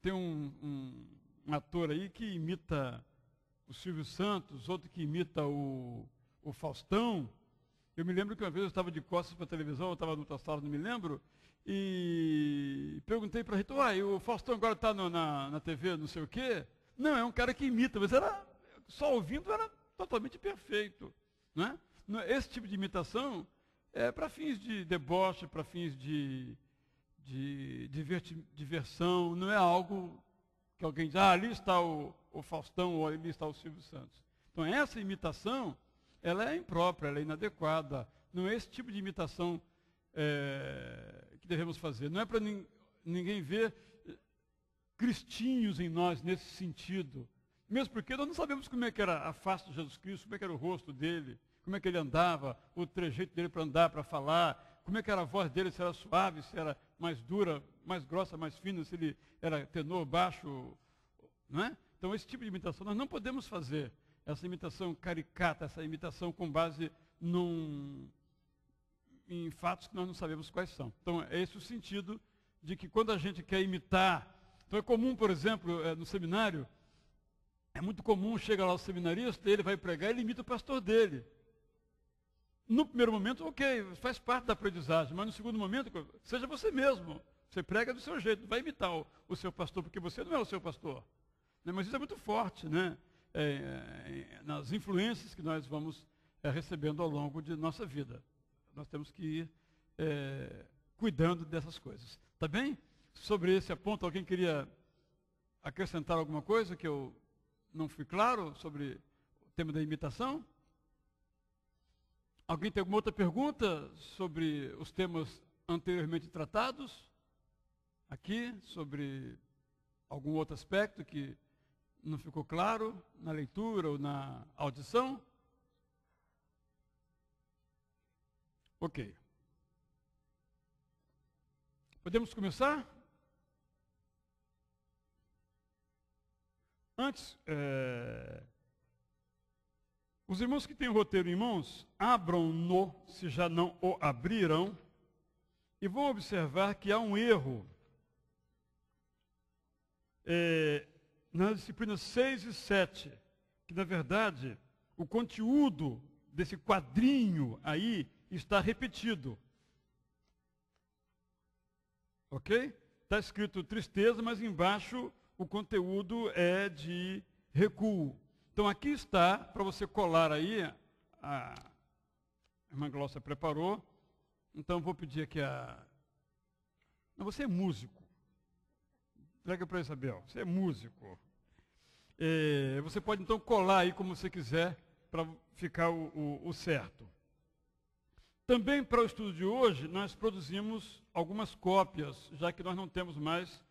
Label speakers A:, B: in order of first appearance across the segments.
A: Tem um ator aí que imita o Silvio Santos, outro que imita o Faustão. Eu me lembro que uma vez eu estava de costas para a televisão, eu estava noutra sala, não me lembro, e perguntei para a Rita, o Faustão agora está na TV, não sei o quê? Não, é um cara que imita, mas só ouvindo era totalmente perfeito. Né? Esse tipo de imitação é para fins de deboche, para fins de diversão, não é algo que alguém diz, ali está o Faustão, ou ali está o Silvio Santos. Então essa imitação, ela é imprópria, ela é inadequada. Não é esse tipo de imitação que devemos fazer. Não é para ninguém ver cristinhos em nós nesse sentido. Mesmo porque nós não sabemos como é que era a face de Jesus Cristo, como é que era o rosto dele, como é que ele andava, o trejeito dele para andar, para falar, como é que era a voz dele, se era suave, se era mais dura, mais grossa, mais fina, se ele era tenor, baixo, não é? Então esse tipo de imitação nós não podemos fazer. Essa imitação caricata, essa imitação com base em fatos que nós não sabemos quais são. Então é esse o sentido de que quando a gente quer imitar, então é comum, por exemplo, no seminário, é muito comum, chega lá o seminarista, ele vai pregar, ele imita o pastor dele. No primeiro momento, ok, faz parte da aprendizagem, mas no segundo momento, seja você mesmo. Você prega do seu jeito, não vai imitar o seu pastor, porque você não é o seu pastor. Né? Mas isso é muito forte, né? Nas influências que nós vamos recebendo ao longo de nossa vida. Nós temos que ir cuidando dessas coisas. Tá bem? Sobre esse ponto, alguém queria acrescentar alguma coisa que eu não fui claro sobre o tema da imitação? Alguém tem alguma outra pergunta sobre os temas anteriormente tratados? Aqui, sobre algum outro aspecto que não ficou claro na leitura ou na audição? Ok. Podemos começar? Antes, os irmãos que têm o roteiro em mãos, abram-no, se já não o abriram, e vão observar que há um erro nas disciplinas 6 e 7, que na verdade o conteúdo desse quadrinho aí está repetido. Ok? Está escrito tristeza, mas embaixo o conteúdo é de recuo. Então aqui está, para você colar aí, a irmã Glócia preparou. Então vou pedir aqui Não, você é músico. Entrega para a Isabel, você é músico. Você pode então colar aí como você quiser, para ficar o certo. Também para o estudo de hoje, nós produzimos algumas cópias, já que nós não temos mais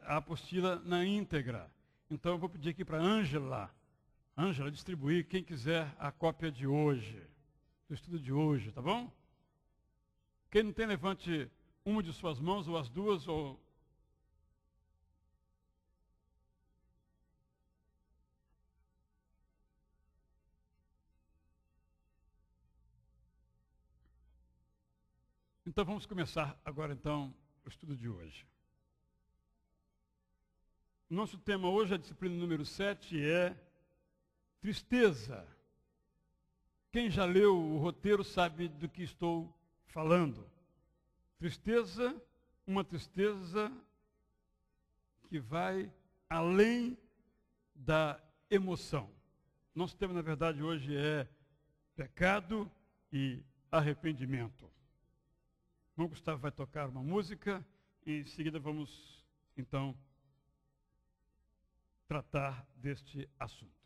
A: a apostila na íntegra. Então eu vou pedir aqui para a Ângela distribuir, quem quiser, a cópia de hoje, do estudo de hoje, tá bom? Quem não tem, levante uma de suas mãos, ou as duas, ou... Então vamos começar agora então o estudo de hoje. Nosso tema hoje, a disciplina número 7, é tristeza. Quem já leu o roteiro sabe do que estou falando. Tristeza, uma tristeza que vai além da emoção. Nosso tema, na verdade, hoje é pecado e arrependimento. O irmão Gustavo vai tocar uma música e em seguida vamos, então, tratar deste assunto.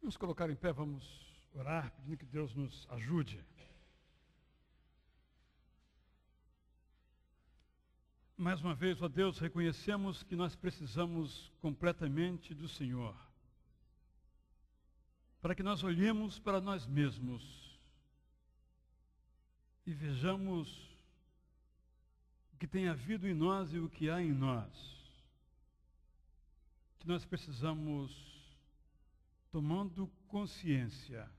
A: Vamos colocar em pé, vamos orar, pedindo que Deus nos ajude. Mais uma vez, ó Deus, reconhecemos que nós precisamos completamente do Senhor, para que nós olhemos para nós mesmos e vejamos o que tem havido em nós e o que há em nós, que nós precisamos, tomando consciência,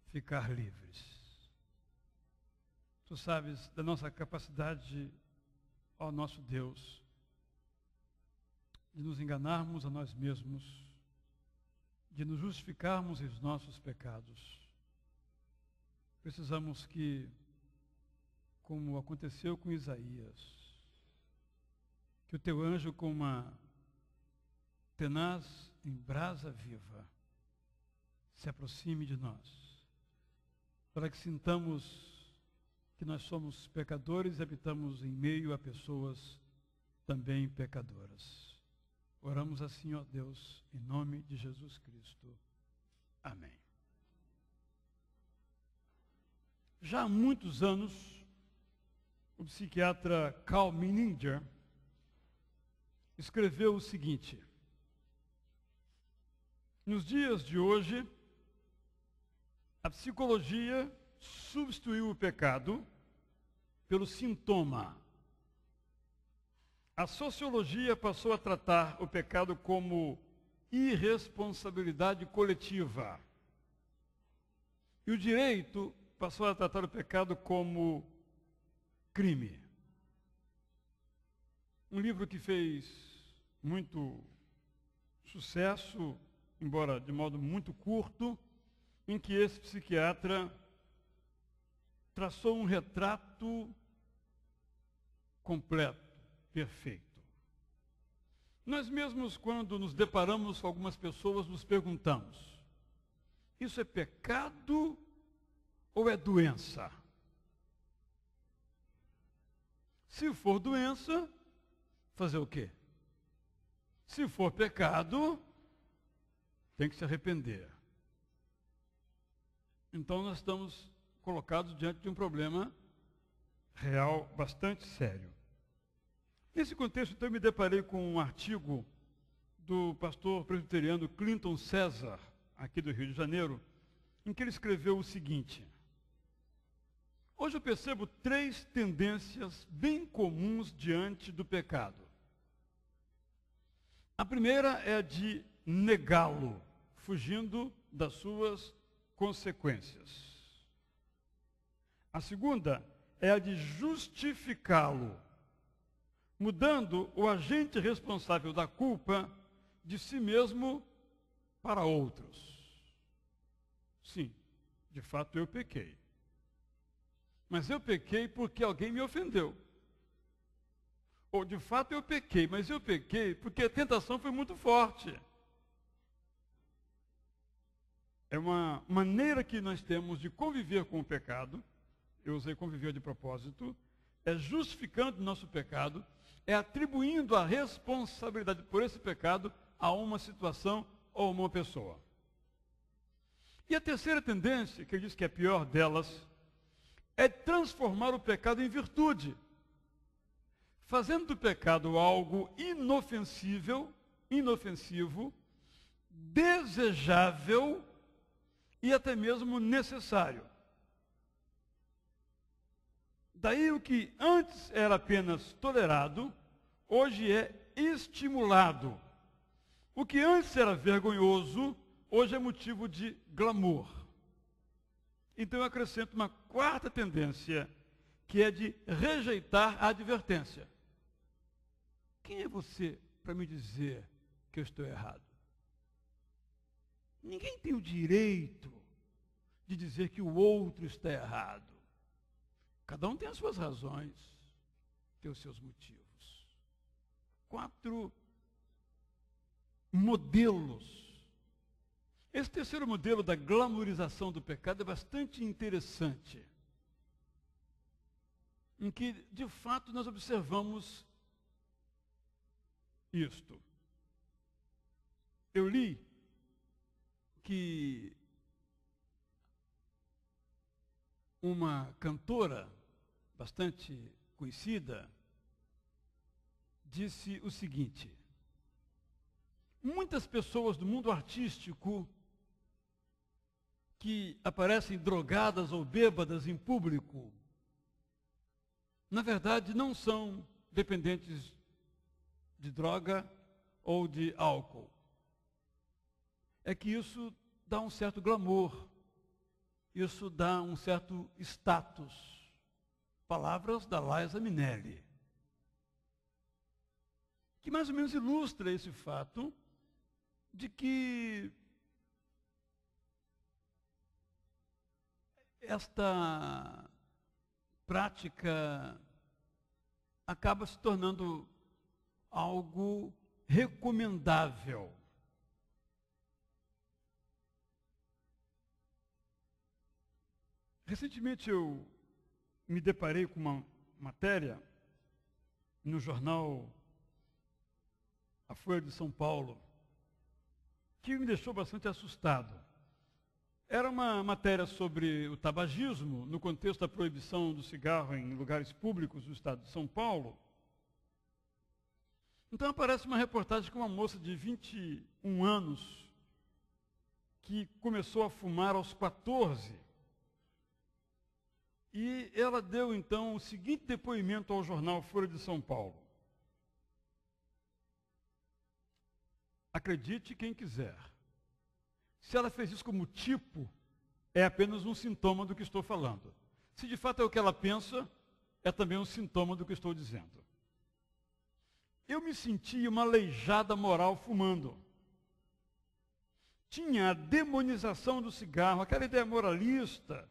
A: ficar livres. Tu sabes da nossa capacidade, ó nosso Deus, de nos enganarmos a nós mesmos, de nos justificarmos os nossos pecados. Precisamos que, como aconteceu com Isaías, que o teu anjo, com uma tenaz em brasa viva, se aproxime de nós, para que sintamos que nós somos pecadores e habitamos em meio a pessoas também pecadoras. Oramos assim, ó Deus, em nome de Jesus Cristo. Amém. Já há muitos anos, o psiquiatra Carl Menninger escreveu o seguinte: nos dias de hoje, a psicologia substituiu o pecado pelo sintoma. A sociologia passou a tratar o pecado como irresponsabilidade coletiva. E o direito passou a tratar o pecado como crime. Um livro que fez muito sucesso, embora de modo muito curto, em que esse psiquiatra traçou um retrato completo, perfeito. Nós mesmos, quando nos deparamos com algumas pessoas, nos perguntamos: isso é pecado ou é doença? Se for doença, fazer o quê? Se for pecado, tem que se arrepender. Então nós estamos colocados diante de um problema real bastante sério. Nesse contexto, então, eu me deparei com um artigo do pastor presbiteriano Clinton César, aqui do Rio de Janeiro, em que ele escreveu o seguinte: hoje eu percebo 3 tendências bem comuns diante do pecado. A primeira é a de negá-lo, fugindo das suas consequências. A segunda é a de justificá-lo, mudando o agente responsável da culpa de si mesmo para outros. Sim, de fato eu pequei. Mas eu pequei porque alguém me ofendeu. Ou de fato eu pequei, mas eu pequei porque a tentação foi muito forte. É uma maneira que nós temos de conviver com o pecado. Eu usei conviver de propósito. É justificando o nosso pecado, é atribuindo a responsabilidade por esse pecado a uma situação ou uma pessoa. E a terceira tendência, que ele diz que é a pior delas, é transformar o pecado em virtude, fazendo do pecado algo inofensivo, desejável e até mesmo necessário. Daí o que antes era apenas tolerado, hoje é estimulado. O que antes era vergonhoso, hoje é motivo de glamour. Então eu acrescento uma quarta tendência, que é de rejeitar a advertência. Quem é você para me dizer que eu estou errado? Ninguém tem o direito de dizer que o outro está errado. Cada um tem as suas razões, tem os seus motivos. 4 modelos. Esse terceiro modelo da glamorização do pecado é bastante interessante, em que, de fato, nós observamos isto. Eu li que uma cantora bastante conhecida disse o seguinte: muitas pessoas do mundo artístico que aparecem drogadas ou bêbadas em público, na verdade não são dependentes de droga ou de álcool. É que isso dá um certo glamour, isso dá um certo status. Palavras da Liza Minnelli, que mais ou menos ilustra esse fato de que esta prática acaba se tornando algo recomendável. Recentemente eu me deparei com uma matéria no jornal A Folha de São Paulo, que me deixou bastante assustado. Era uma matéria sobre o tabagismo, no contexto da proibição do cigarro em lugares públicos do estado de São Paulo. Então aparece uma reportagem com uma moça de 21 anos que começou a fumar aos 14. E ela deu então o seguinte depoimento ao jornal Folha de São Paulo. Acredite quem quiser. Se ela fez isso como tipo, é apenas um sintoma do que estou falando. Se de fato é o que ela pensa, é também um sintoma do que estou dizendo. Eu me sentia uma aleijada moral fumando. Tinha a demonização do cigarro, aquela ideia moralista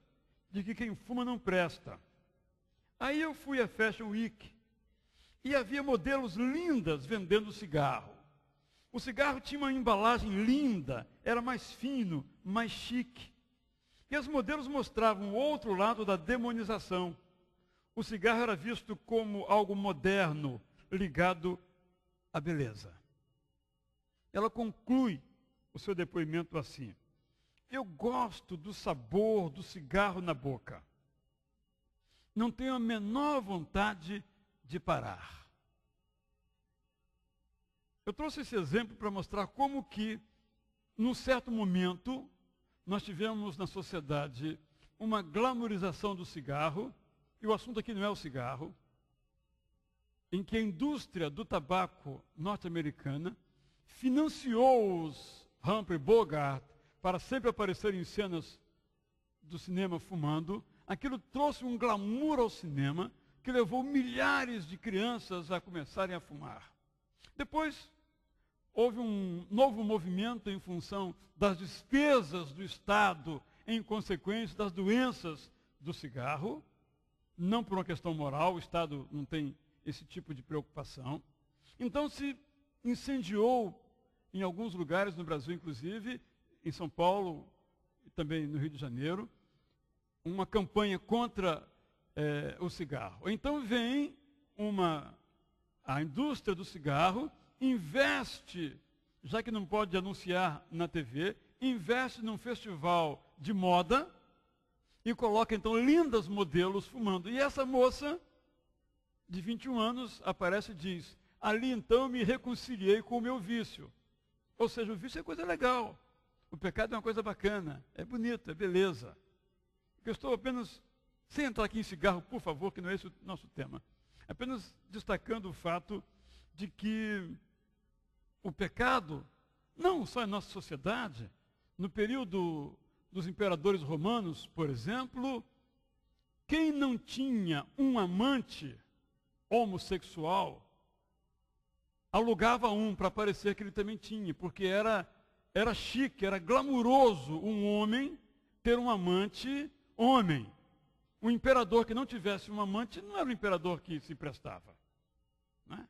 A: de que quem fuma não presta. Aí eu fui à Fashion Week e havia modelos lindas vendendo cigarro. O cigarro tinha uma embalagem linda, era mais fino, mais chique. E os modelos mostravam o outro lado da demonização. O cigarro era visto como algo moderno, ligado à beleza. Ela conclui o seu depoimento assim: eu gosto do sabor do cigarro na boca. Não tenho a menor vontade de parar. Eu trouxe esse exemplo para mostrar como que, num certo momento, nós tivemos na sociedade uma glamorização do cigarro, e o assunto aqui não é o cigarro, em que a indústria do tabaco norte-americana financiou os Humphrey Bogart para sempre aparecerem em cenas do cinema fumando. Aquilo trouxe um glamour ao cinema que levou milhares de crianças a começarem a fumar. Depois, houve um novo movimento em função das despesas do Estado em consequência das doenças do cigarro, não por uma questão moral, o Estado não tem esse tipo de preocupação. Então se incendiou em alguns lugares no Brasil, inclusive, em São Paulo e também no Rio de Janeiro, uma campanha contra o cigarro. Então vem a indústria do cigarro, investe, já que não pode anunciar na TV, investe num festival de moda e coloca então lindas modelos fumando. E essa moça, de 21 anos, aparece e diz: ali então eu me reconciliei com o meu vício. Ou seja, o vício é coisa legal, o pecado é uma coisa bacana, é bonito, é beleza. Eu estou apenas, sem entrar aqui em cigarro, por favor, que não é esse o nosso tema, apenas destacando o fato de que o pecado, não só em nossa sociedade, no período dos imperadores romanos, por exemplo, quem não tinha um amante homossexual, alugava um para parecer que ele também tinha, porque era chique, era glamuroso um homem ter um amante homem. Um imperador que não tivesse um amante não era um imperador que se prestava. Né?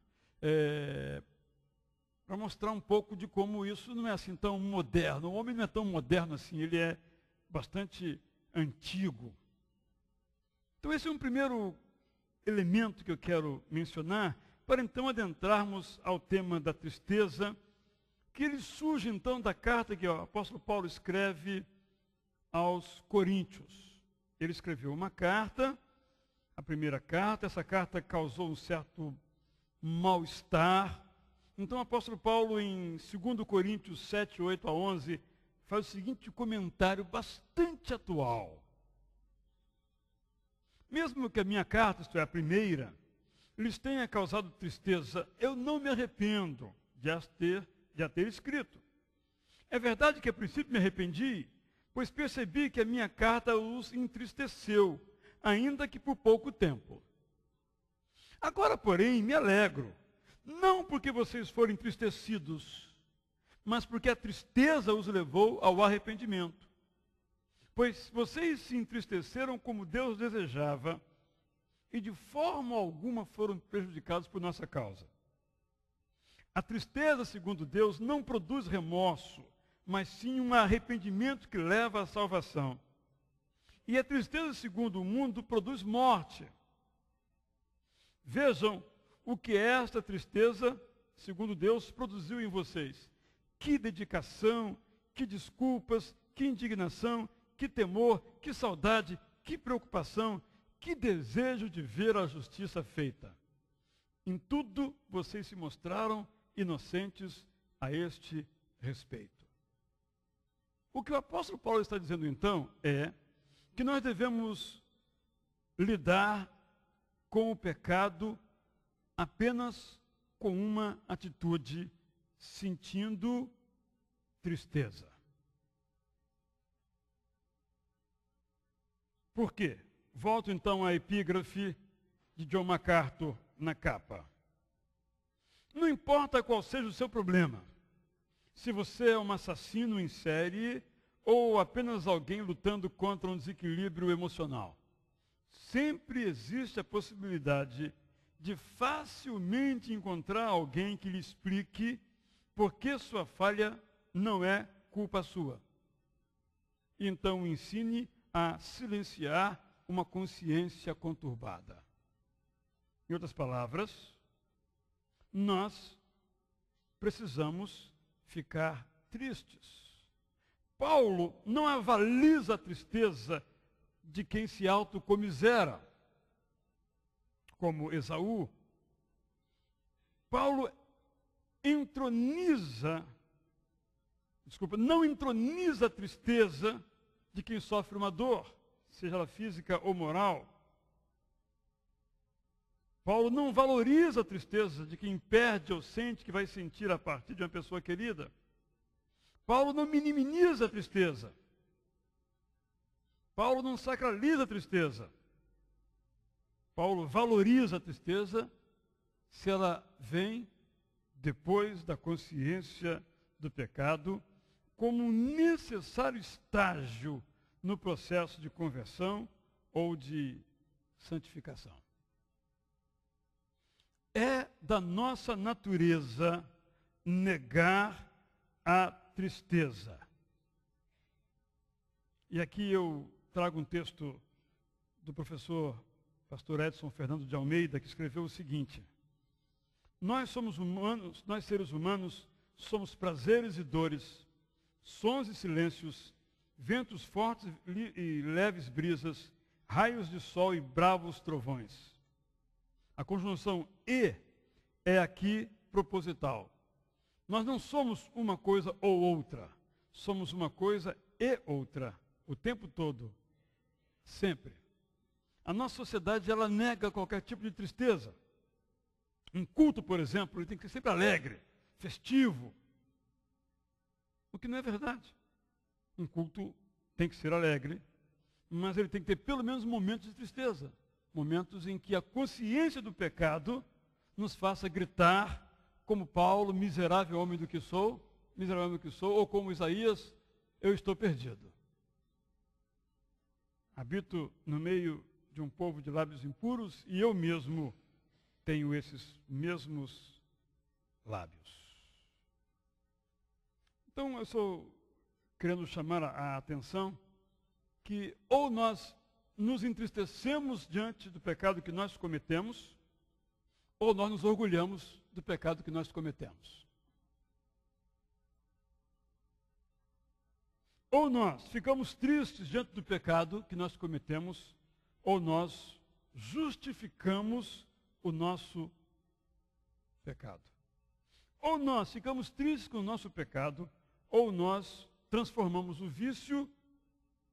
A: Para mostrar um pouco de como isso não é assim tão moderno. O homem não é tão moderno assim, ele é bastante antigo. Então esse é um primeiro elemento que eu quero mencionar, para então adentrarmos ao tema da tristeza, que ele surge então da carta que o apóstolo Paulo escreve aos Coríntios. Ele escreveu uma carta, a primeira carta, essa carta causou um certo mal-estar. Então o apóstolo Paulo, em 2 Coríntios 7, 8 a 11, faz o seguinte comentário bastante atual. Mesmo que a minha carta, isto é, a primeira, lhes tenha causado tristeza, eu não me arrependo de a ter escrito. É verdade que a princípio me arrependi, pois percebi que a minha carta os entristeceu, ainda que por pouco tempo. Agora, porém, me alegro, não porque vocês foram entristecidos, mas porque a tristeza os levou ao arrependimento. Pois vocês se entristeceram como Deus desejava, e de forma alguma foram prejudicados por nossa causa. A tristeza, segundo Deus, não produz remorso, mas sim um arrependimento que leva à salvação. E a tristeza, segundo o mundo, produz morte. Vejam o que esta tristeza, segundo Deus, produziu em vocês. Que dedicação, que desculpas, que indignação, que temor, que saudade, que preocupação, que desejo de ver a justiça feita. Em tudo vocês se mostraram inocentes a este respeito. O que o apóstolo Paulo está dizendo então é que nós devemos lidar com o pecado apenas com uma atitude, sentindo tristeza. Por quê? Volto então à epígrafe de John MacArthur na capa. Não importa qual seja o seu problema, se você é um assassino em série ou apenas alguém lutando contra um desequilíbrio emocional, sempre existe a possibilidade de facilmente encontrar alguém que lhe explique por que sua falha não é culpa sua. Então ensine a silenciar uma consciência conturbada. Em outras palavras, nós precisamos ficar tristes. Paulo não avaliza a tristeza de quem se autocomisera, como Esaú. Paulo não entroniza a tristeza de quem sofre uma dor, seja ela física ou moral. Paulo não valoriza a tristeza de quem perde ou sente que vai sentir a partir de uma pessoa querida. Paulo não minimiza a tristeza. Paulo não sacraliza a tristeza. Paulo valoriza a tristeza se ela vem depois da consciência do pecado como um necessário estágio no processo de conversão ou de santificação. É da nossa natureza negar a tristeza. E aqui eu trago um texto do professor pastor Edson Fernando de Almeida, que escreveu o seguinte: nós somos humanos, nós seres humanos, somos prazeres e dores, sons e silêncios, ventos fortes e leves brisas, raios de sol e bravos trovões. A conjunção e é aqui proposital. Nós não somos uma coisa ou outra, somos uma coisa e outra, o tempo todo, sempre. A nossa sociedade, ela nega qualquer tipo de tristeza. Um culto, por exemplo, ele tem que ser sempre alegre, festivo. O que não é verdade. Um culto tem que ser alegre, mas ele tem que ter pelo menos momentos de tristeza. Momentos em que a consciência do pecado nos faça gritar, como Paulo, miserável homem do que sou, ou como Isaías, eu estou perdido. Habito no meio de um povo de lábios impuros e eu mesmo tenho esses mesmos lábios. Então eu estou querendo chamar a atenção que ou nós nos entristecemos diante do pecado que nós cometemos, ou nós nos orgulhamos do pecado que nós cometemos. Ou nós ficamos tristes diante do pecado que nós cometemos, ou nós justificamos o nosso pecado. Ou nós ficamos tristes com o nosso pecado, ou nós transformamos o vício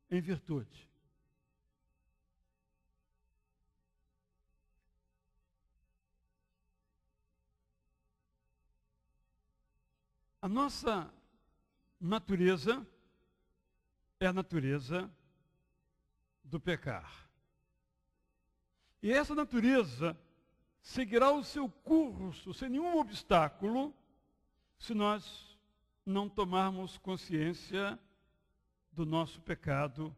A: em virtude. A nossa natureza é a natureza do pecar. E essa natureza seguirá o seu curso sem nenhum obstáculo se nós não tomarmos consciência do nosso pecado.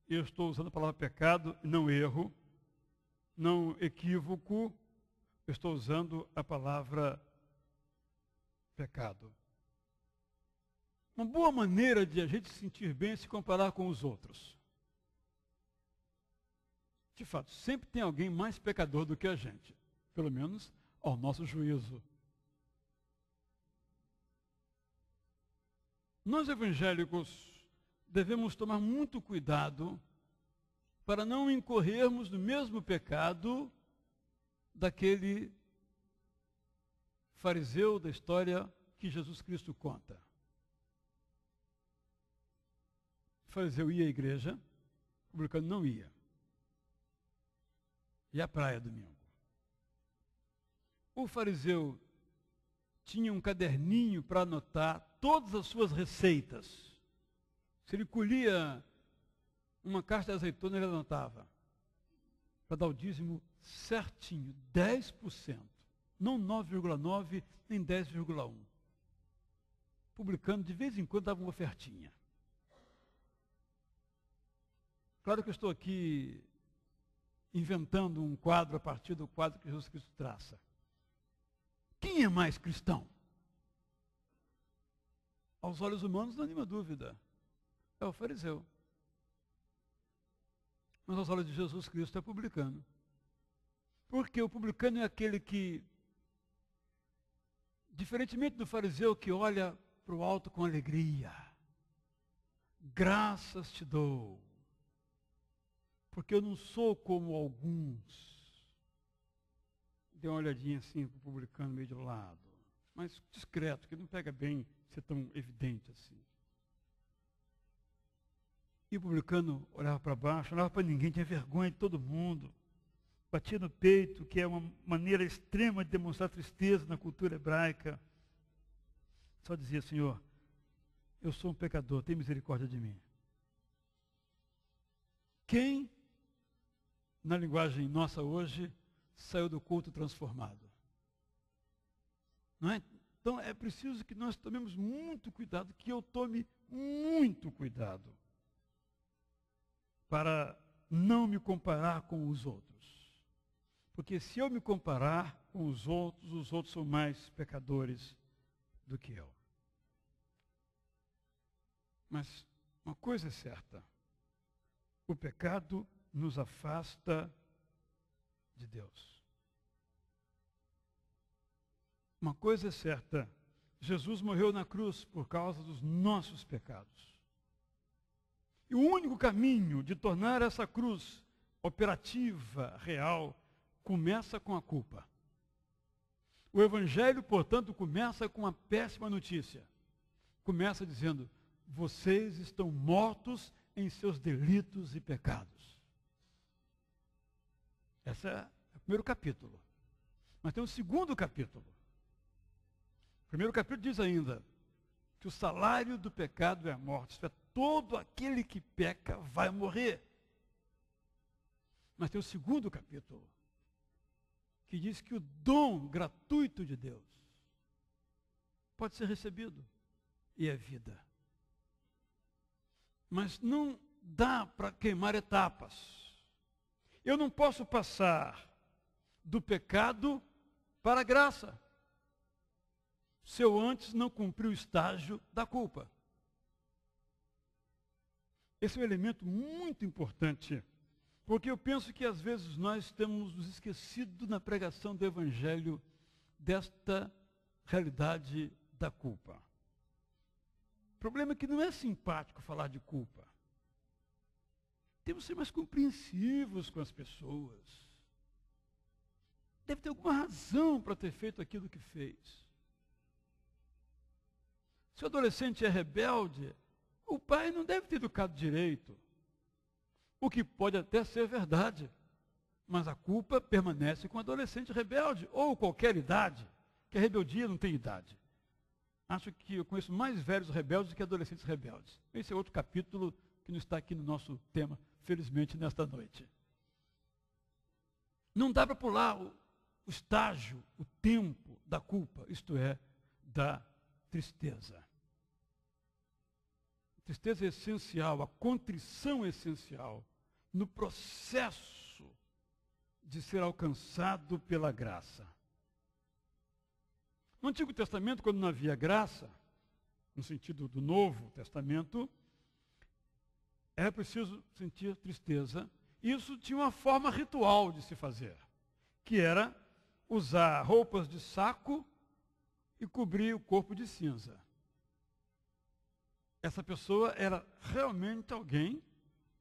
A: Eu estou usando a palavra pecado, não erro, não equívoco, eu estou usando a palavra pecado. Uma boa maneira de a gente se sentir bem é se comparar com os outros. De fato, sempre tem alguém mais pecador do que a gente, pelo menos ao nosso juízo. Nós evangélicos devemos tomar muito cuidado para não incorrermos no mesmo pecado daquele fariseu da história que Jesus Cristo conta. O fariseu ia à igreja, o publicano não ia. E à praia domingo. O fariseu tinha um caderninho para anotar todas as suas receitas. Se ele colhia uma caixa de azeitona, ele anotava. Para dar o dízimo certinho, 10%. Não 9,9% nem 10,1%. Publicano, de vez em quando, dava uma ofertinha. Claro que eu estou aqui inventando um quadro a partir do quadro que Jesus Cristo traça. Quem é mais cristão? Aos olhos humanos, não há nenhuma dúvida. É o fariseu. Mas aos olhos de Jesus Cristo é publicano. Porque o publicano é aquele que, diferentemente do fariseu que olha para o alto com alegria, graças te dou, porque eu não sou como alguns. Dê uma olhadinha assim para o publicano meio de lado, mas discreto, que não pega bem ser tão evidente assim. E o publicano olhava para baixo, não olhava para ninguém, tinha vergonha de todo mundo, batia no peito, que é uma maneira extrema de demonstrar tristeza na cultura hebraica. Só dizia: Senhor, eu sou um pecador, tem misericórdia de mim. Quem, na linguagem nossa hoje, saiu do culto transformado? Não é? Então é preciso que nós tomemos muito cuidado, que eu tome muito cuidado, para não me comparar com os outros. Porque se eu me comparar com os outros são mais pecadores do que eu. Mas uma coisa é certa: o pecado nos afasta de Deus. Uma coisa é certa: Jesus morreu na cruz por causa dos nossos pecados. E o único caminho de tornar essa cruz operativa, real, começa com a culpa. O Evangelho, portanto, começa com uma péssima notícia. Começa dizendo: vocês estão mortos em seus delitos e pecados. Esse é o primeiro capítulo. Mas tem um segundo capítulo. O primeiro capítulo diz ainda que o salário do pecado é a morte. Isto é, todo aquele que peca vai morrer. Mas tem o segundo capítulo, que diz que o dom gratuito de Deus pode ser recebido, e é vida. Mas não dá para queimar etapas. Eu não posso passar do pecado para a graça, se eu antes não cumprir o estágio da culpa. Esse é um elemento muito importante, porque eu penso que às vezes nós temos nos esquecido na pregação do Evangelho desta realidade da culpa. problema é que não é simpático falar de culpa. Temos que ser mais compreensivos com as pessoas. Deve ter alguma razão para ter feito aquilo que fez. Se o adolescente é rebelde, o pai não deve ter educado direito. O que pode até ser verdade. Mas a culpa permanece com o adolescente rebelde, ou qualquer idade, que a rebeldia não tem idade. Acho que eu conheço mais velhos rebeldes do que adolescentes rebeldes. Esse é outro capítulo que não está aqui no nosso tema, felizmente, nesta noite. Não dá para pular o estágio, o tempo da culpa, isto é, da tristeza. A tristeza é essencial, a contrição é essencial no processo de ser alcançado pela graça. No Antigo Testamento, quando não havia graça, no sentido do Novo Testamento, era preciso sentir tristeza. Isso tinha uma forma ritual de se fazer, que era usar roupas de saco e cobrir o corpo de cinza. Essa pessoa era realmente alguém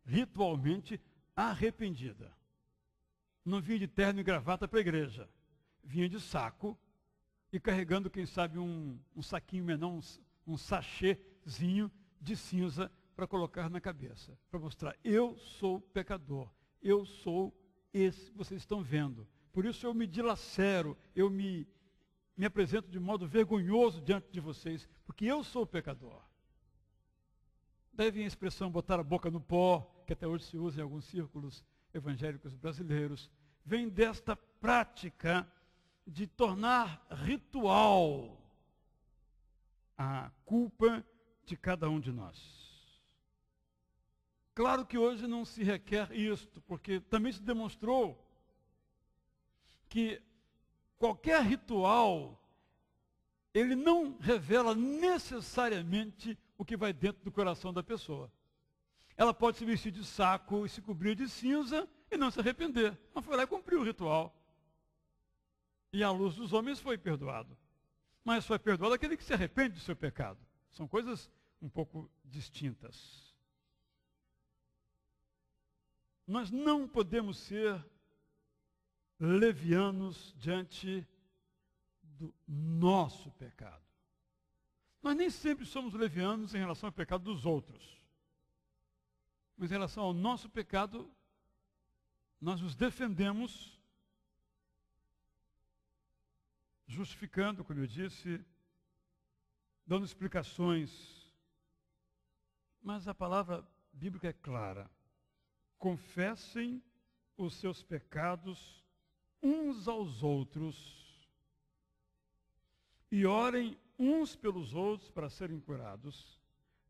A: ritualmente arrependida. Não vinha de terno e gravata para a igreja. Vinha de saco e carregando, quem sabe, um saquinho menor, um sachêzinho de cinza para colocar na cabeça. Para mostrar, eu sou pecador. Eu sou esse que vocês estão vendo. Por isso eu me dilacero, eu me apresento de modo vergonhoso diante de vocês, porque eu sou pecador. Daí vem a expressão botar a boca no pó, que até hoje se usa em alguns círculos evangélicos brasileiros, vem desta prática de tornar ritual a culpa de cada um de nós. Claro que hoje não se requer isto, porque também se demonstrou que qualquer ritual, ele não revela necessariamente o que vai dentro do coração da pessoa. Ela pode se vestir de saco e se cobrir de cinza e não se arrepender. Mas foi lá e cumpriu o ritual. E à luz dos homens foi perdoado. Mas foi perdoado aquele que se arrepende do seu pecado. São coisas um pouco distintas. Nós não podemos ser levianos diante do nosso pecado. Nós nem sempre somos levianos em relação ao pecado dos outros. Mas em relação ao nosso pecado, nós nos defendemos, justificando, como eu disse, dando explicações. Mas a palavra bíblica é clara. Confessem os seus pecados uns aos outros e orem uns pelos outros para serem curados.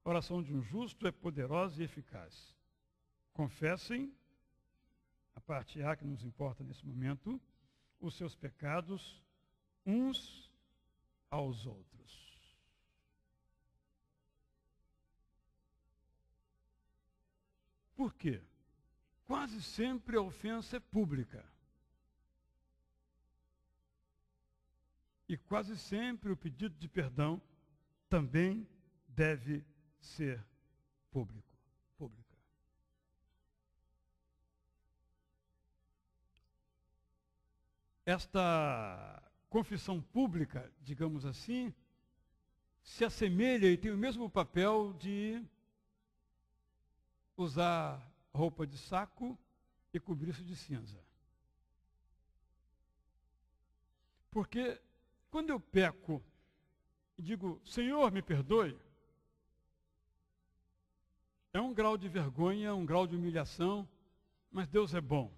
A: A oração de um justo é poderosa e eficaz. Confessem, a parte A que nos importa nesse momento, os seus pecados uns aos outros. Por quê? Quase sempre a ofensa é pública. E quase sempre o pedido de perdão também deve ser pública. Esta confissão pública, digamos assim, se assemelha e tem o mesmo papel de usar roupa de saco e cobrir-se de cinza. Porque quando eu peco e digo, Senhor, me perdoe, é um grau de vergonha, um grau de humilhação, mas Deus é bom.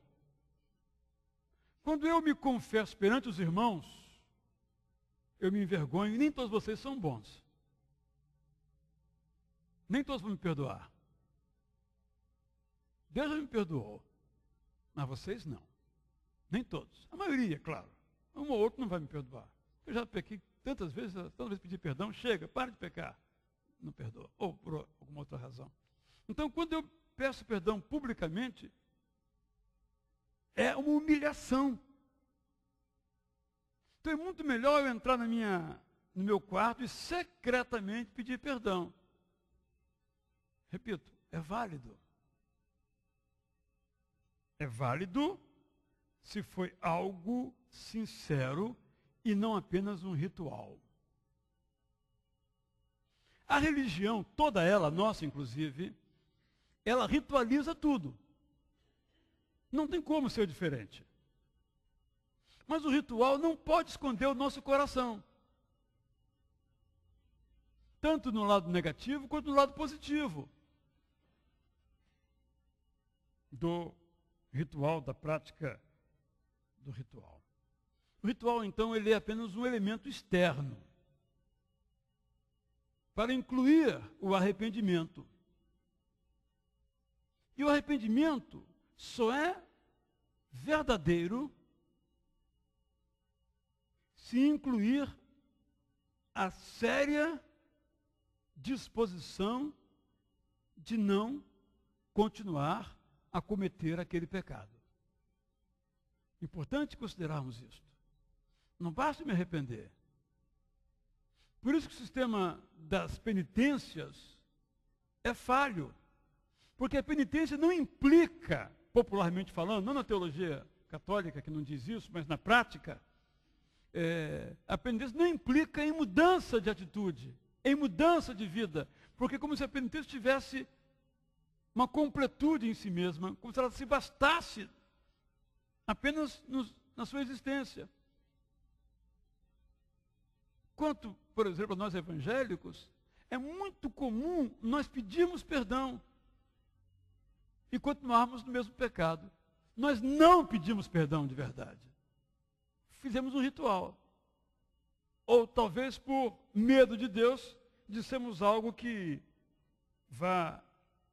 A: Quando eu me confesso perante os irmãos, eu me envergonho e nem todos vocês são bons. Nem todos vão me perdoar. Deus já me perdoou, mas vocês não. Nem todos. A maioria, claro. Um ou outro não vai me perdoar. Eu já pequei tantas vezes pedi perdão, chega, para de pecar. Não perdoa. Ou por alguma outra razão. Então, quando eu peço perdão publicamente, é uma humilhação. Então é muito melhor eu entrar no meu quarto e secretamente pedir perdão. Repito, é válido. É válido se foi algo sincero e não apenas um ritual. A religião, toda ela, nossa inclusive, ela ritualiza tudo. Não tem como ser diferente. Mas o ritual não pode esconder o nosso coração. Tanto no lado negativo quanto no lado positivo do ritual, da prática do ritual. O ritual, então, ele é apenas um elemento externo para incluir o arrependimento. E o arrependimento só é verdadeiro se incluir a séria disposição de não continuar a cometer aquele pecado. Importante considerarmos isto. Não basta me arrepender. Por isso que o sistema das penitências é falho. Porque a penitência não implica, popularmente falando, não na teologia católica que não diz isso, mas na prática, a penitência não implica em mudança de atitude, em mudança de vida. Porque como se a penitência tivesse uma completude em si mesma, como se ela se bastasse apenas na sua existência. Quanto, por exemplo, nós evangélicos, é muito comum nós pedirmos perdão e continuarmos no mesmo pecado. Nós não pedimos perdão de verdade. Fizemos um ritual. Ou talvez por medo de Deus, dissemos algo que vá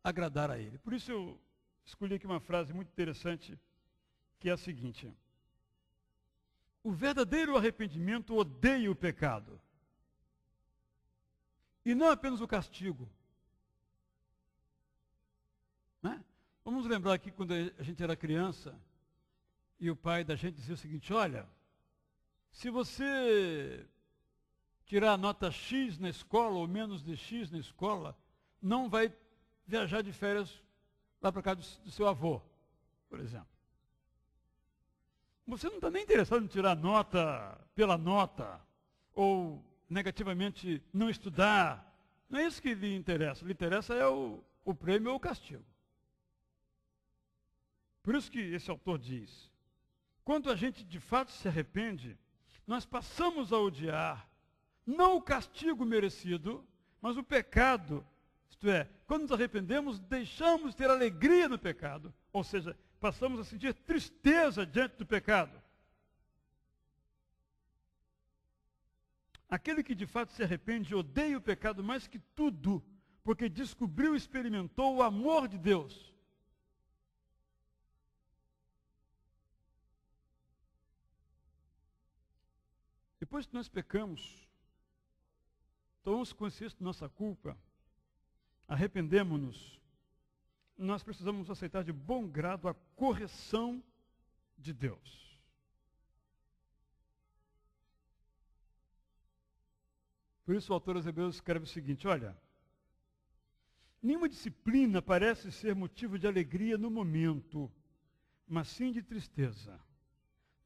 A: agradar a Ele. Por isso eu escolhi aqui uma frase muito interessante, que é a seguinte: o verdadeiro arrependimento odeia o pecado. E não apenas o castigo. Né? Vamos lembrar aqui quando a gente era criança e o pai da gente dizia o seguinte: olha, se você tirar a nota X na escola ou menos de X na escola, não vai viajar de férias lá para casa do seu avô, por exemplo. Você não está nem interessado em tirar nota pela nota, ou negativamente não estudar. Não é isso que lhe interessa. Lhe interessa é o prêmio ou o castigo. Por isso que esse autor diz: quando a gente de fato se arrepende, nós passamos a odiar não o castigo merecido, mas o pecado. Isto é, quando nos arrependemos, deixamos de ter alegria no pecado, ou seja, passamos a sentir tristeza diante do pecado. Aquele que de fato se arrepende odeia o pecado mais que tudo, porque descobriu e experimentou o amor de Deus. Depois que nós pecamos, tomamos consciência de nossa culpa, arrependemos-nos, nós precisamos aceitar de bom grado a correção de Deus. Por isso o autor aos Hebreus escreve o seguinte: olha, nenhuma disciplina parece ser motivo de alegria no momento, mas sim de tristeza.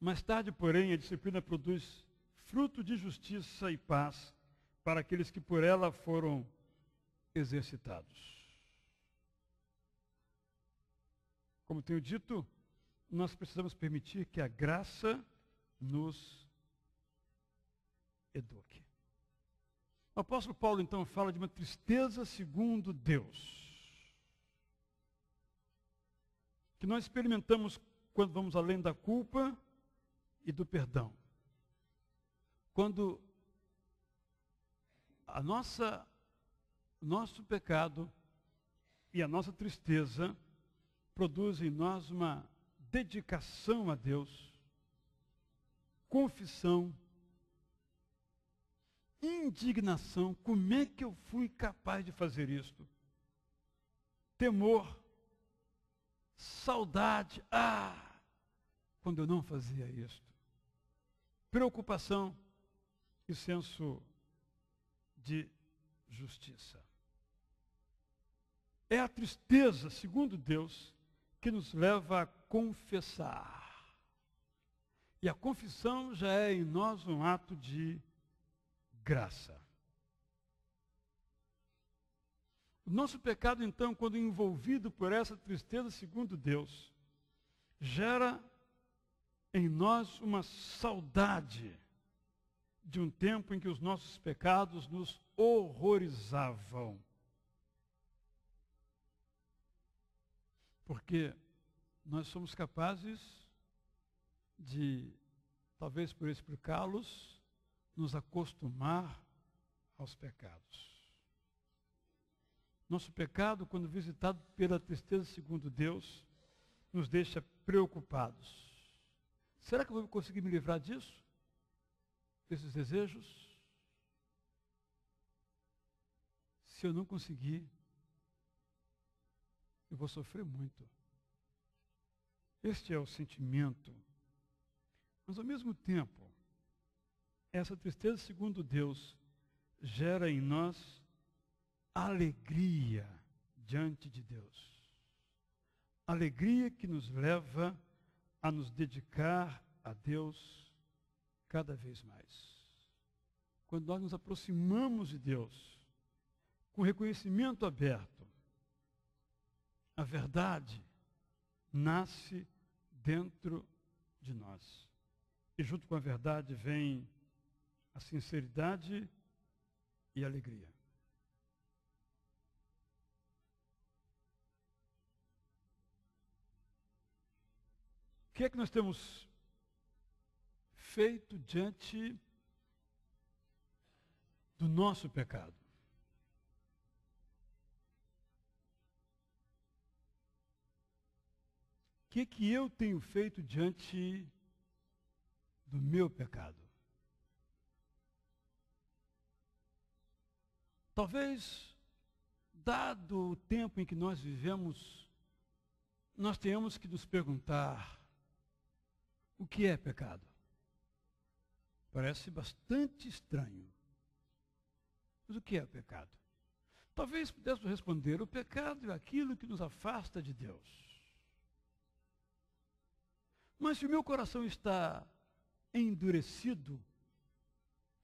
A: Mais tarde, porém, a disciplina produz fruto de justiça e paz para aqueles que por ela foram exercitados. Como tenho dito, nós precisamos permitir que a graça nos eduque. O apóstolo Paulo, então, fala de uma tristeza segundo Deus, que nós experimentamos quando vamos além da culpa e do perdão. Quando o nosso pecado e a nossa tristeza produzem em nós uma dedicação a Deus, confissão, indignação. Como é que eu fui capaz de fazer isto? Temor, saudade, quando eu não fazia isto. Preocupação e senso de justiça. É a tristeza, segundo Deus, que nos leva a confessar. E a confissão já é em nós um ato de graça. O nosso pecado, então, quando envolvido por essa tristeza, segundo Deus, gera em nós uma saudade de um tempo em que os nossos pecados nos horrorizavam. Porque nós somos capazes de, talvez por explicá-los, nos acostumar aos pecados. Nosso pecado, quando visitado pela tristeza segundo Deus, nos deixa preocupados. Será que eu vou conseguir me livrar disso? Desses desejos? Se eu não conseguir, eu vou sofrer muito. Este é o sentimento. Mas, ao mesmo tempo, essa tristeza, segundo Deus, gera em nós alegria diante de Deus. Alegria que nos leva a nos dedicar a Deus cada vez mais. Quando nós nos aproximamos de Deus, com reconhecimento aberto, a verdade nasce dentro de nós. E junto com a verdade vem a sinceridade e a alegria. O que é que nós temos feito diante do nosso pecado? O que é que eu tenho feito diante do meu pecado? Talvez, dado o tempo em que nós vivemos, nós tenhamos que nos perguntar: o que é pecado? Parece bastante estranho. Mas o que é pecado? Talvez pudéssemos responder: o pecado é aquilo que nos afasta de Deus. Mas se o meu coração está endurecido,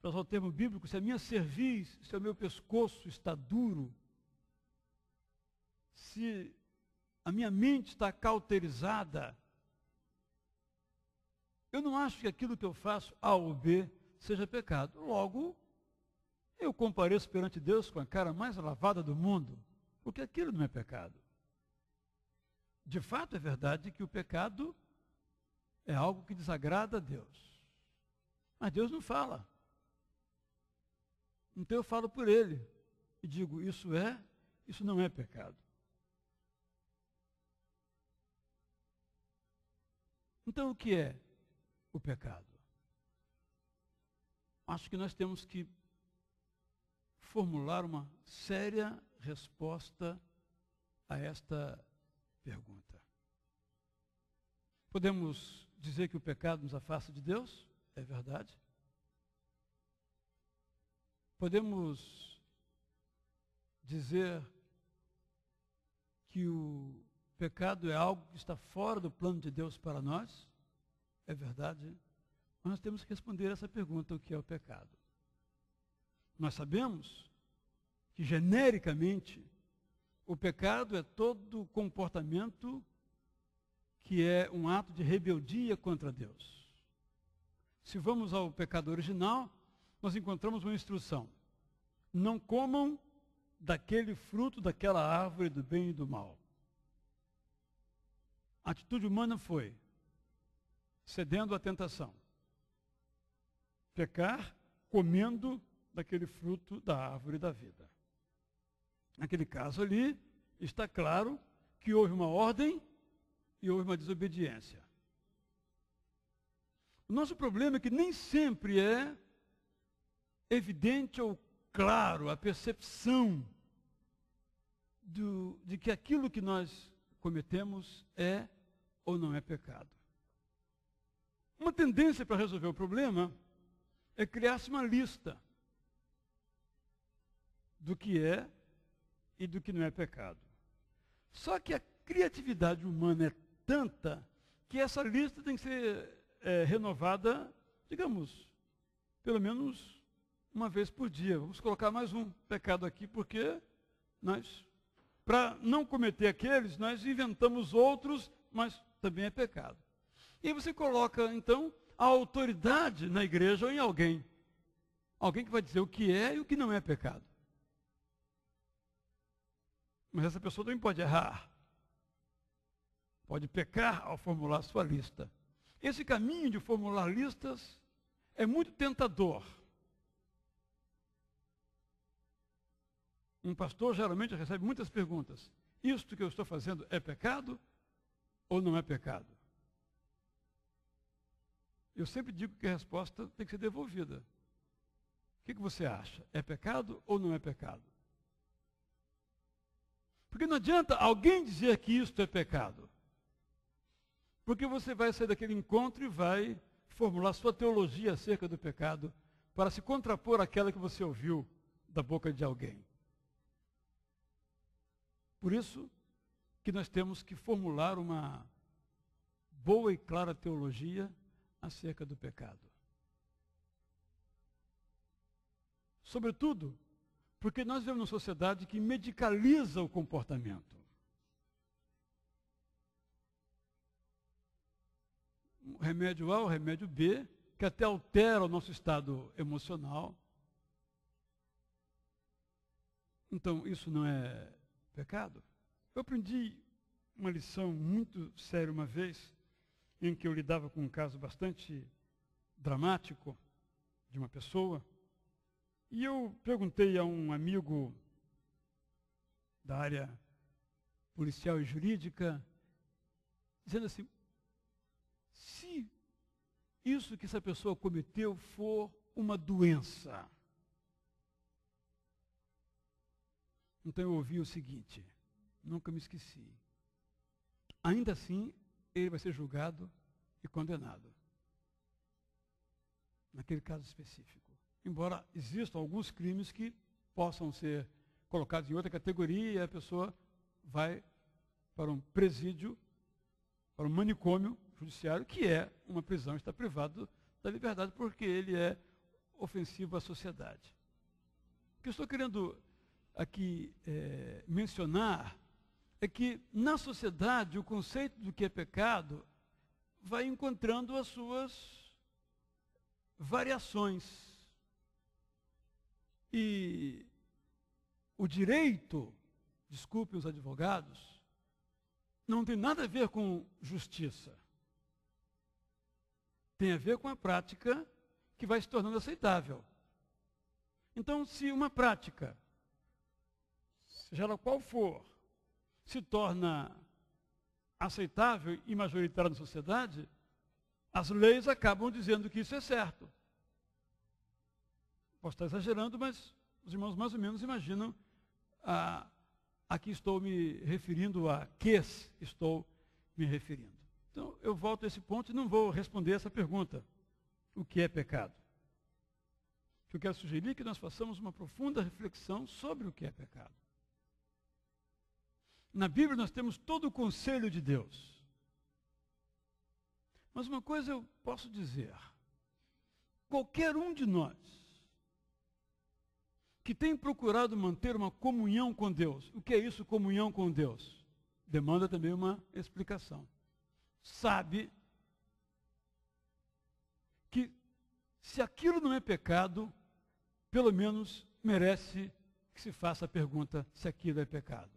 A: para usar o termo bíblico, se a minha cerviz, se o meu pescoço está duro, se a minha mente está cauterizada, eu não acho que aquilo que eu faço, A ou B, seja pecado. Logo, eu compareço perante Deus com a cara mais lavada do mundo, porque aquilo não é pecado. De fato, é verdade que o pecado é algo que desagrada a Deus. Mas Deus não fala. Então eu falo por Ele e digo: isso não é pecado. Então o que é o pecado? Acho que nós temos que formular uma séria resposta a esta pergunta. Podemos dizer que o pecado nos afasta de Deus? É verdade. Podemos dizer que o pecado é algo que está fora do plano de Deus para nós? É verdade. Mas nós temos que responder essa pergunta: o que é o pecado? Nós sabemos que, genericamente, o pecado é todo comportamento que é um ato de rebeldia contra Deus. Se vamos ao pecado original, nós encontramos uma instrução: não comam daquele fruto, daquela árvore do bem e do mal. A atitude humana foi cedendo à tentação. Pecar comendo daquele fruto da árvore da vida. Naquele caso ali, está claro que houve uma ordem e houve uma desobediência. O nosso problema é que nem sempre é evidente ou claro a percepção de que aquilo que nós cometemos é ou não é pecado. Uma tendência para resolver o problema é criar-se uma lista do que é e do que não é pecado. Só que a criatividade humana é tanta que essa lista tem que ser renovada, digamos, pelo menos uma vez por dia. Vamos colocar mais um pecado aqui, porque nós, para não cometer aqueles, nós inventamos outros, mas também é pecado. E aí você coloca, então, a autoridade na igreja ou em alguém. Alguém que vai dizer o que é e o que não é pecado. Mas essa pessoa também pode errar. Pode pecar ao formular sua lista. Esse caminho de formular listas é muito tentador. Um pastor geralmente recebe muitas perguntas. Isto que eu estou fazendo é pecado ou não é pecado? Eu sempre digo que a resposta tem que ser devolvida. O que você acha? É pecado ou não é pecado? Porque não adianta alguém dizer que isto é pecado. Porque você vai sair daquele encontro e vai formular sua teologia acerca do pecado para se contrapor àquela que você ouviu da boca de alguém. Por isso que nós temos que formular uma boa e clara teologia acerca do pecado. Sobretudo, porque nós vivemos uma sociedade que medicaliza o comportamento. O remédio A, o remédio B, que até altera o nosso estado emocional. Então, isso não é pecado? Eu aprendi uma lição muito séria uma vez, em que eu lidava com um caso bastante dramático de uma pessoa, e eu perguntei a um amigo da área policial e jurídica, dizendo assim, se isso que essa pessoa cometeu for uma doença. Então eu ouvi o seguinte, nunca me esqueci. Ainda assim, ele vai ser julgado e condenado. Naquele caso específico. Embora existam alguns crimes que possam ser colocados em outra categoria e a pessoa vai para um presídio, para um manicômio judiciário, que é uma prisão, está privado da liberdade porque ele é ofensivo à sociedade. O que eu estou querendo aqui mencionar é que na sociedade o conceito do que é pecado vai encontrando as suas variações. E o direito, desculpe os advogados, não tem nada a ver com justiça. Tem a ver com a prática que vai se tornando aceitável. Então, se uma prática, seja ela qual for, se torna aceitável e majoritária na sociedade, as leis acabam dizendo que isso é certo. Posso estar exagerando, mas os irmãos mais ou menos imaginam a que estou me referindo, a que estou me referindo. Então, eu volto a esse ponto e não vou responder essa pergunta. O que é pecado? Eu quero sugerir que nós façamos uma profunda reflexão sobre o que é pecado. Na Bíblia nós temos todo o conselho de Deus. Mas uma coisa eu posso dizer. Qualquer um de nós que tem procurado manter uma comunhão com Deus. O que é isso, comunhão com Deus? Demanda também uma explicação. Sabe que se aquilo não é pecado, pelo menos merece que se faça a pergunta se aquilo é pecado.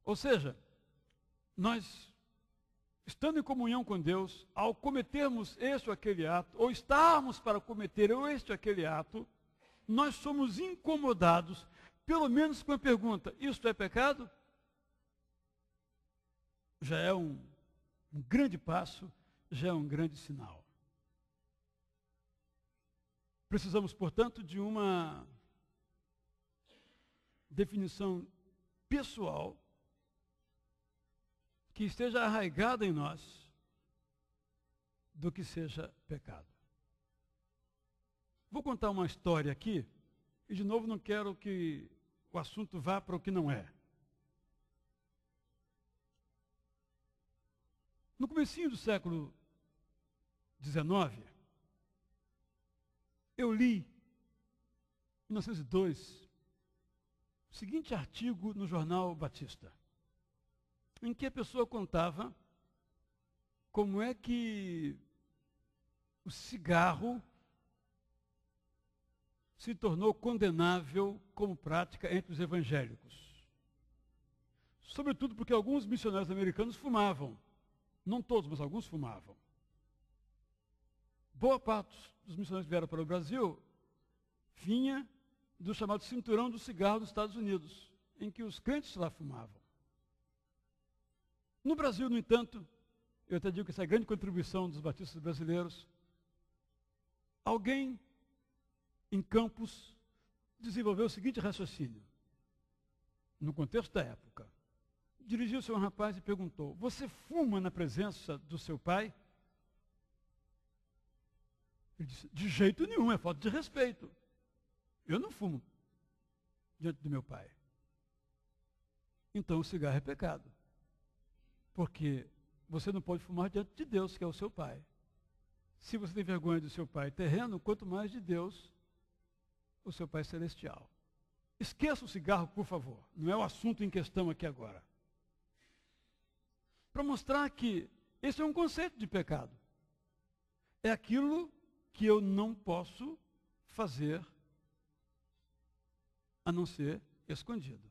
A: Ou seja, nós, estando em comunhão com Deus, ao cometermos este ou aquele ato, ou estarmos para cometer este ou aquele ato, nós somos incomodados, pelo menos com a pergunta, isto é pecado? Já é um grande passo, já é um grande sinal. Precisamos, portanto, de uma definição pessoal que esteja arraigada em nós do que seja pecado. Vou contar uma história aqui, e de novo não quero que o assunto vá para o que não é. No comecinho do século XIX, eu li, em 1902, o seguinte artigo no jornal Batista, em que a pessoa contava como é que o cigarro se tornou condenável como prática entre os evangélicos. Sobretudo porque alguns missionários americanos fumavam. Não todos, mas alguns fumavam. Boa parte dos missionários que vieram para o Brasil vinha do chamado cinturão do cigarro dos Estados Unidos, em que os crentes lá fumavam. No Brasil, no entanto, eu até digo que essa é a grande contribuição dos batistas brasileiros, alguém em Campos desenvolveu o seguinte raciocínio, no contexto da época. Dirigiu-se a um rapaz e perguntou: você fuma na presença do seu pai? Ele disse: de jeito nenhum, é falta de respeito. Eu não fumo diante do meu pai. Então o cigarro é pecado. Porque você não pode fumar diante de Deus, que é o seu pai. Se você tem vergonha do seu pai terreno, quanto mais de Deus, o seu pai celestial. Esqueça o cigarro, por favor. Não é o assunto em questão aqui agora. Para mostrar que esse é um conceito de pecado. É aquilo que eu não posso fazer a não ser escondido.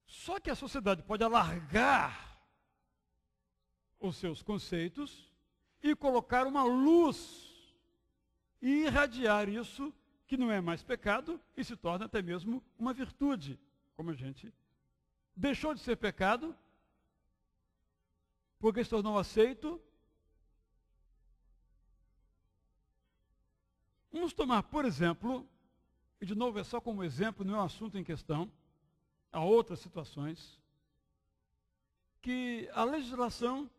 A: Só que a sociedade pode alargar os seus conceitos e colocar uma luz e irradiar isso, que não é mais pecado, e se torna até mesmo uma virtude, como a gente deixou de ser pecado, porque se tornou aceito. Vamos tomar, por exemplo, e de novo é só como exemplo, não é um assunto em questão, há outras situações, que a legislação,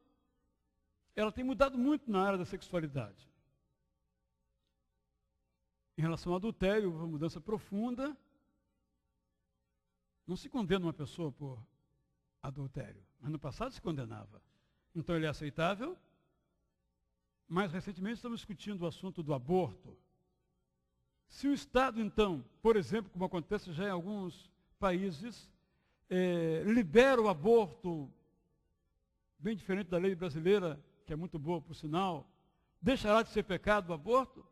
A: ela tem mudado muito na área da sexualidade. Em relação ao adultério, uma mudança profunda. Não se condena uma pessoa por adultério, mas no passado se condenava. Então ele é aceitável. Mais recentemente estamos discutindo o assunto do aborto. Se o Estado, então, por exemplo, como acontece já em alguns países, libera o aborto, bem diferente da lei brasileira, que é muito boa, por sinal, deixará de ser pecado o aborto?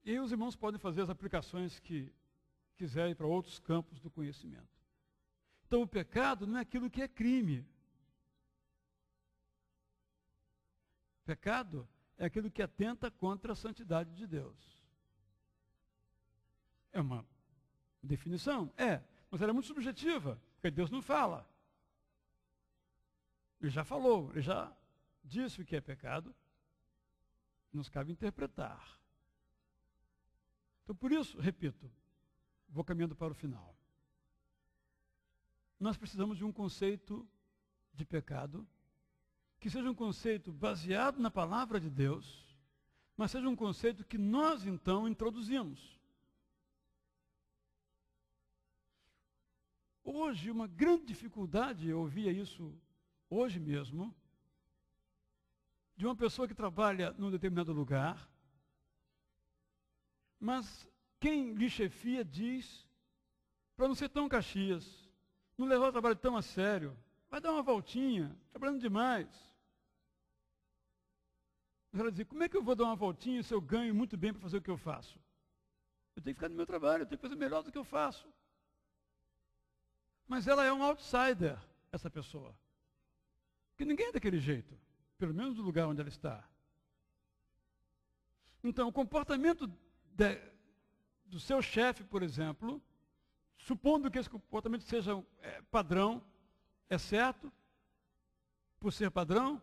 A: E os irmãos podem fazer as aplicações que quiserem para outros campos do conhecimento. Então, o pecado não é aquilo que é crime. Pecado é aquilo que atenta contra a santidade de Deus. É uma definição? É, mas ela é muito subjetiva, porque Deus não fala. Ele já falou, ele já disse o que é pecado, nos cabe interpretar. Então, por isso, repito, vou caminhando para o final. Nós precisamos de um conceito de pecado que seja um conceito baseado na palavra de Deus, mas seja um conceito que nós, então, introduzimos. Hoje, uma grande dificuldade, eu ouvia isso hoje mesmo, de uma pessoa que trabalha num determinado lugar, mas quem lhe chefia diz, para não ser tão Caxias, não levar o trabalho tão a sério, vai dar uma voltinha, trabalhando demais. Mas ela dizia: como é que eu vou dar uma voltinha se eu ganho muito bem para fazer o que eu faço? Eu tenho que ficar no meu trabalho, eu tenho que fazer melhor do que eu faço. Mas ela é um outsider, essa pessoa. Porque ninguém é daquele jeito, pelo menos do lugar onde ela está. Então, o comportamento do seu chefe, por exemplo, supondo que esse comportamento seja padrão, é certo, por ser padrão.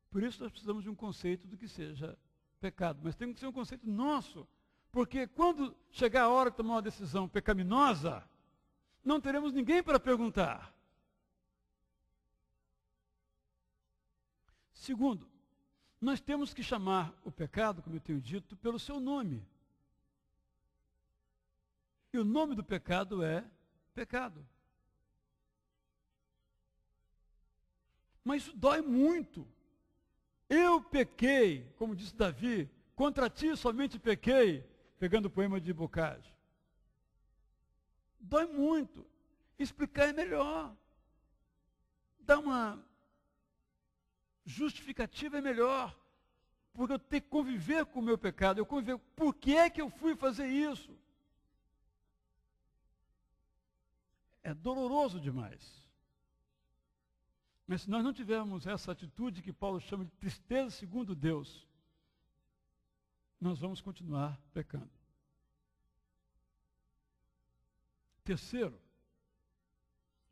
A: Por isso nós precisamos de um conceito do que seja pecado. Mas tem que ser um conceito nosso, porque quando chegar a hora de tomar uma decisão pecaminosa, não teremos ninguém para perguntar. Segundo, nós temos que chamar o pecado, como eu tenho dito, pelo seu nome. E o nome do pecado é pecado. Mas isso dói muito. Eu pequei, como disse Davi, contra ti somente pequei, pegando o poema de Bocage. Dói muito. Explicar é melhor. Dar uma justificativa é melhor. Porque eu tenho que conviver com o meu pecado. Eu conviver. Por que é que eu fui fazer isso? É doloroso demais. Mas se nós não tivermos essa atitude que Paulo chama de tristeza segundo Deus, nós vamos continuar pecando. Terceiro,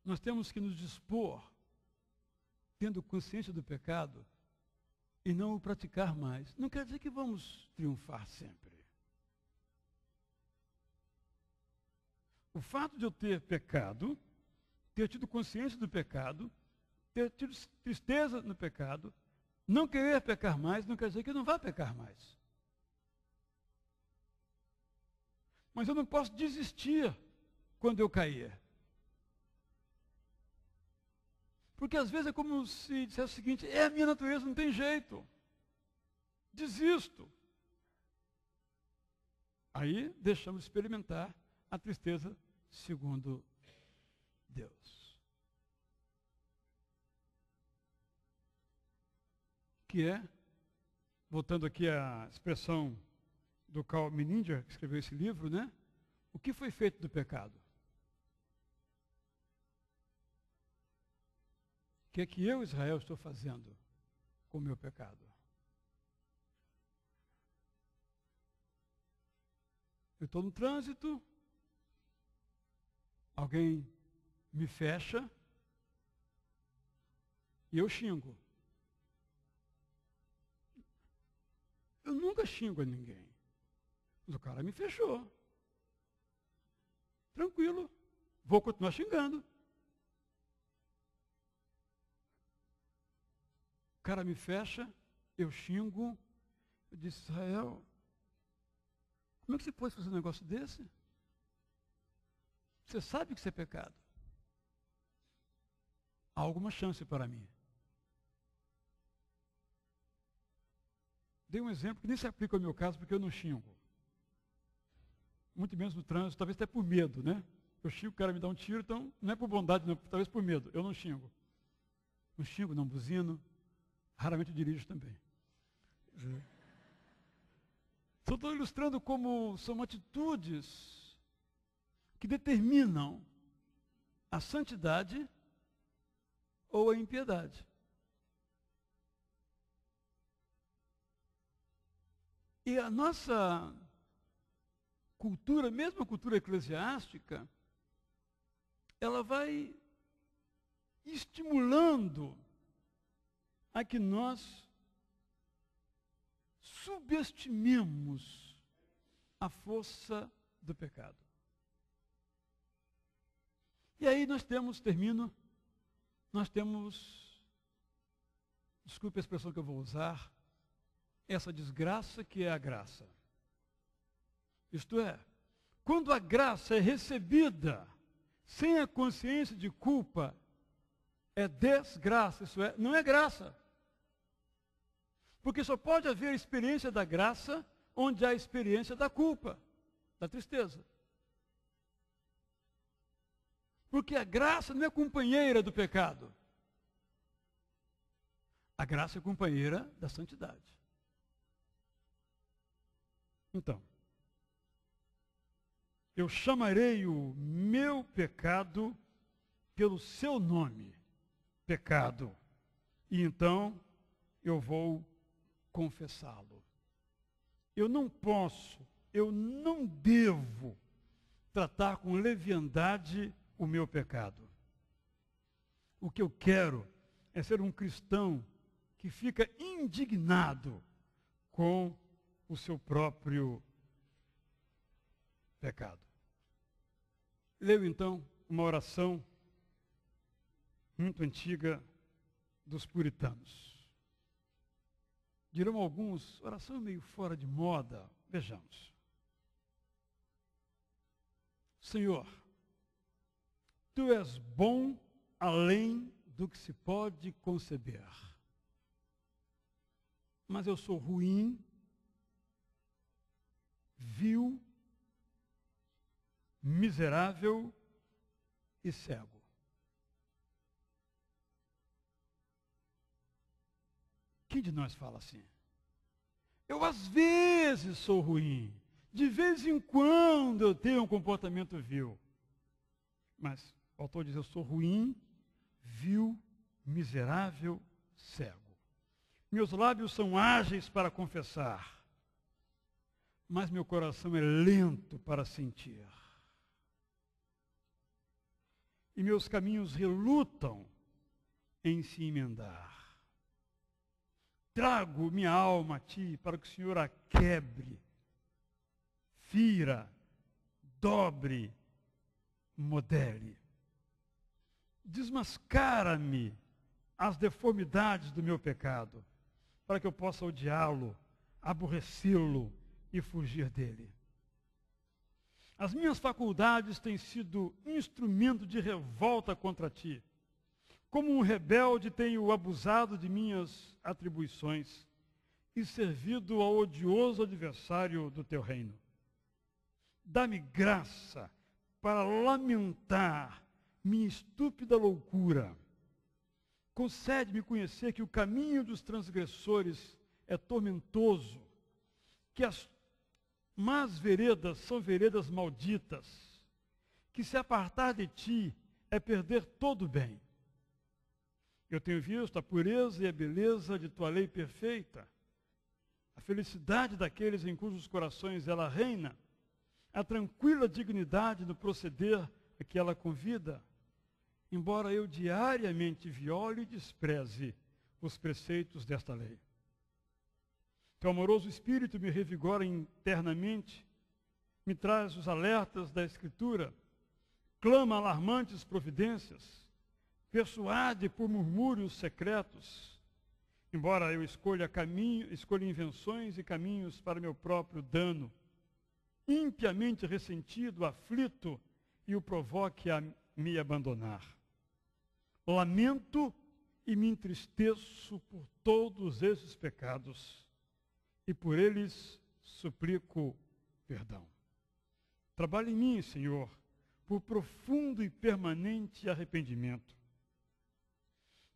A: nós temos que nos dispor, tendo consciência do pecado, e não o praticar mais. Não quer dizer que vamos triunfar sempre. O fato de eu ter pecado, ter tido consciência do pecado, ter tido tristeza no pecado, não querer pecar mais, não quer dizer que eu não vá pecar mais. Mas eu não posso desistir quando eu cair. Porque às vezes é como se dissesse o seguinte: é a minha natureza, não tem jeito. Desisto. Aí deixamos de experimentar a tristeza segundo Deus. Que é, voltando aqui à expressão do Carl Menninger, que escreveu esse livro, né? O que foi feito do pecado? O que é que eu, Israel, estou fazendo com o meu pecado? Eu estou no trânsito, alguém me fecha e eu xingo. Eu nunca xingo a ninguém. Mas o cara me fechou. Tranquilo. Vou continuar xingando. O cara me fecha, eu xingo. Eu disse: Israel, como é que você pode fazer um negócio desse? Você sabe que isso é pecado. Há alguma chance para mim. Dei um exemplo que nem se aplica ao meu caso, porque eu não xingo. Muito menos no trânsito, talvez até por medo, né? Eu xingo, o cara me dá um tiro, então não é por bondade, não, talvez por medo. Eu não xingo. Não xingo, não buzino. Raramente dirijo também. Só estou ilustrando como são atitudes que determinam a santidade ou a impiedade. E a nossa cultura, mesmo a cultura eclesiástica, ela vai estimulando a que nós subestimemos a força do pecado. E aí nós temos, desculpe a expressão que eu vou usar, essa desgraça que é a graça. Isto é, quando a graça é recebida sem a consciência de culpa, é desgraça, isso é, não é graça. Porque só pode haver experiência da graça onde há experiência da culpa, da tristeza. Porque a graça não é companheira do pecado. A graça é companheira da santidade. Então, eu chamarei o meu pecado pelo seu nome, pecado, e então eu vou confessá-lo. Eu não posso, eu não devo tratar com leviandade o meu pecado. O que eu quero é ser um cristão que fica indignado com o seu próprio pecado. Leio então uma oração muito antiga dos puritanos. Dirão alguns, oração meio fora de moda. Vejamos. Senhor, Tu és bom além do que se pode conceber. Mas eu sou ruim, vil, miserável e cego. Quem de nós fala assim? Eu às vezes sou ruim, de vez em quando eu tenho um comportamento vil. Mas o autor diz, eu sou ruim, vil, miserável, cego. Meus lábios são ágeis para confessar, mas meu coração é lento para sentir. E meus caminhos relutam em se emendar. Trago minha alma a ti para que o Senhor a quebre, fira, dobre, modele. Desmascara-me as deformidades do meu pecado, para que eu possa odiá-lo, aborrecê-lo e fugir dele. As minhas faculdades têm sido instrumento de revolta contra ti. Como um rebelde tenho abusado de minhas atribuições e servido ao odioso adversário do teu reino. Dá-me graça para lamentar minha estúpida loucura. Concede-me conhecer que o caminho dos transgressores é tormentoso, que as más veredas são veredas malditas, que se apartar de ti é perder todo o bem. Eu tenho visto a pureza e a beleza de tua lei perfeita, a felicidade daqueles em cujos corações ela reina, a tranquila dignidade do proceder a que ela convida, embora eu diariamente viole e despreze os preceitos desta lei. Teu amoroso Espírito me revigora internamente, me traz os alertas da Escritura, clama alarmantes providências, persuade por murmúrios secretos, embora eu escolha invenções e caminhos para meu próprio dano, impiamente ressentido, aflito, e o provoque a me abandonar. Lamento e me entristeço por todos esses pecados, e por eles suplico perdão. Trabalhe em mim, Senhor, por profundo e permanente arrependimento.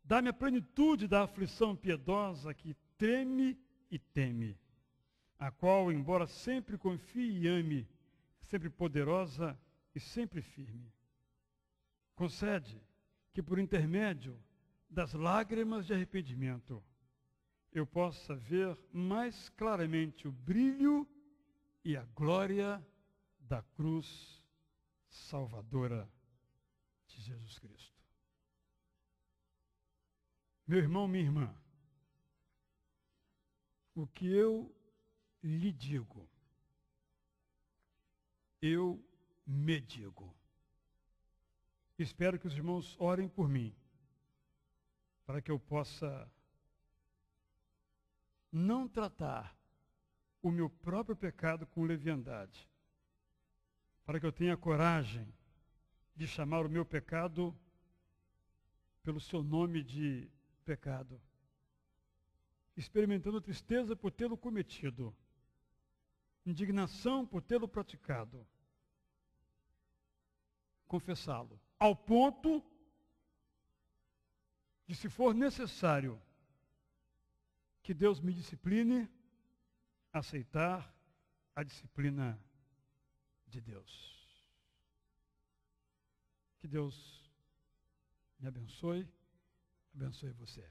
A: Dá-me a plenitude da aflição piedosa que treme e teme, a qual, embora sempre confie e ame, é sempre poderosa e sempre firme. Concede que, por intermédio das lágrimas de arrependimento, eu possa ver mais claramente o brilho e a glória da cruz salvadora de Jesus Cristo. Meu irmão, minha irmã, o que eu lhe digo, eu me digo. Espero que os irmãos orem por mim, para que eu possa não tratar o meu próprio pecado com leviandade, para que eu tenha coragem de chamar o meu pecado pelo seu nome de pecado, experimentando tristeza por tê-lo cometido, indignação por tê-lo praticado, confessá-lo, ao ponto de, se for necessário, que Deus me discipline, aceitar a disciplina de Deus. Que Deus me abençoe, abençoe você.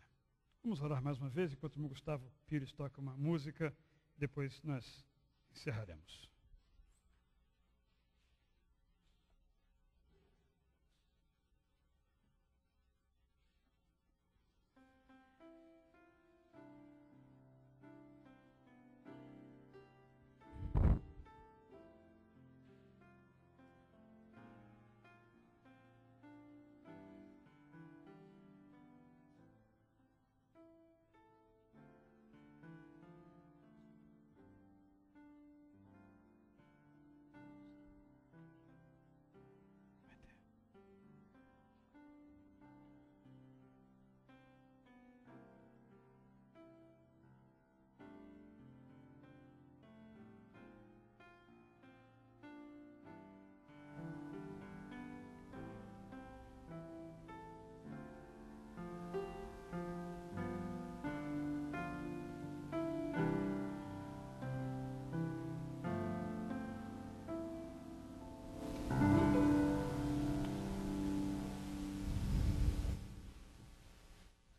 A: Vamos orar mais uma vez, enquanto o irmão Gustavo Pires toca uma música, depois nós encerraremos.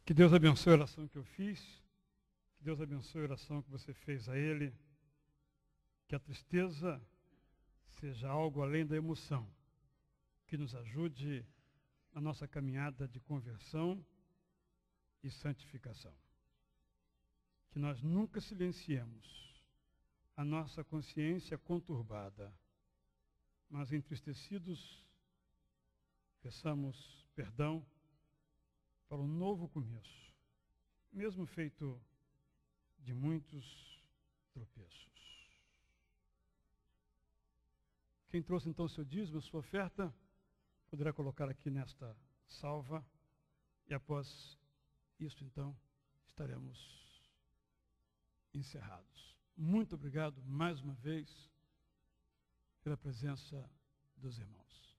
A: Que Deus abençoe a oração que eu fiz, que Deus abençoe a oração que você fez a Ele, que a tristeza seja algo além da emoção, que nos ajude na nossa caminhada de conversão e santificação. Que nós nunca silenciemos a nossa consciência conturbada, mas entristecidos, peçamos perdão para um novo começo, mesmo feito de muitos tropeços. Quem trouxe então seu dízimo, sua oferta, poderá colocar aqui nesta salva, e após isso então estaremos encerrados. Muito obrigado mais uma vez pela presença dos irmãos.